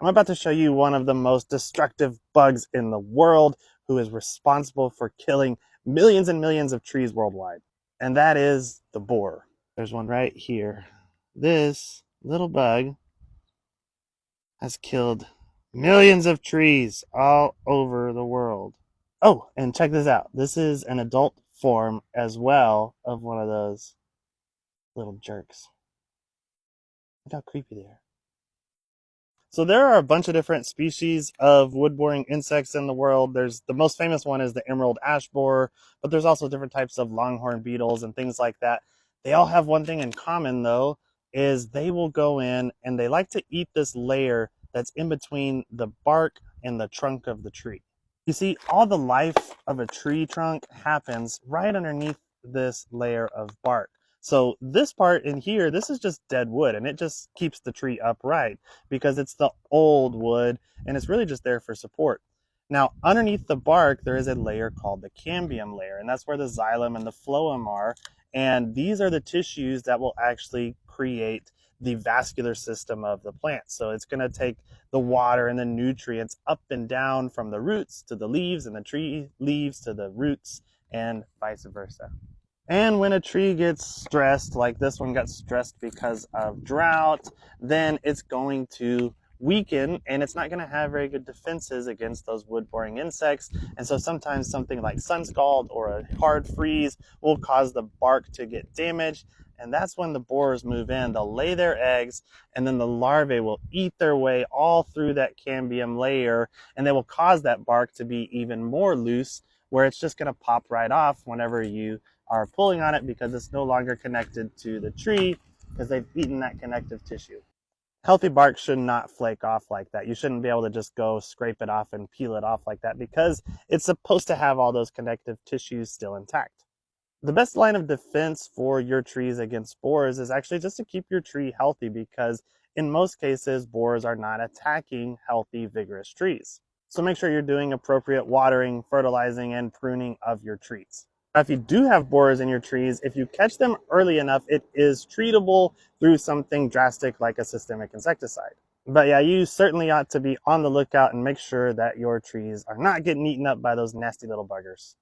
I'm about to show you one of the most destructive bugs in the world who is responsible for killing millions and millions of trees worldwide. And that is the boar. There's one right here. This little bug has killed millions of trees all over the world. Oh, and check this out. This is an adult form as well of one of those little jerks. Look how creepy they are. So there are a bunch of different species of wood-boring insects in the world. The most famous one is the emerald ash borer, but there's also different types of longhorn beetles and things like that. They all have one thing in common though, is they will go in and they like to eat this layer that's in between the bark and the trunk of the tree. You see, all the life of a tree trunk happens right underneath this layer of bark. So this part in here, this is just dead wood, and it just keeps the tree upright because it's the old wood and it's really just there for support. Now, underneath the bark, there is a layer called the cambium layer, and that's where the xylem and the phloem are. And these are the tissues that will actually create the vascular system of the plant. So it's going to take the water and the nutrients up and down from the roots to the leaves and the tree leaves to the roots and vice versa. And when a tree gets stressed, like this one got stressed because of drought, then it's going to weaken and it's not going to have very good defenses against those wood-boring insects. And so sometimes something like sun scald or a hard freeze will cause the bark to get damaged. And that's when the borers move in. They'll lay their eggs, and then the larvae will eat their way all through that cambium layer, and they will cause that bark to be even more loose, where it's just going to pop right off whenever you are pulling on it because it's no longer connected to the tree because they've eaten that connective tissue. Healthy bark should not flake off like that. You shouldn't be able to just go scrape it off and peel it off like that because it's supposed to have all those connective tissues still intact. The best line of defense for your trees against borers is actually just to keep your tree healthy because in most cases, borers are not attacking healthy, vigorous trees. So make sure you're doing appropriate watering, fertilizing, and pruning of your trees. Now, if you do have borers in your trees, if you catch them early enough, it is treatable through something drastic like a systemic insecticide. But yeah, you certainly ought to be on the lookout and make sure that your trees are not getting eaten up by those nasty little buggers.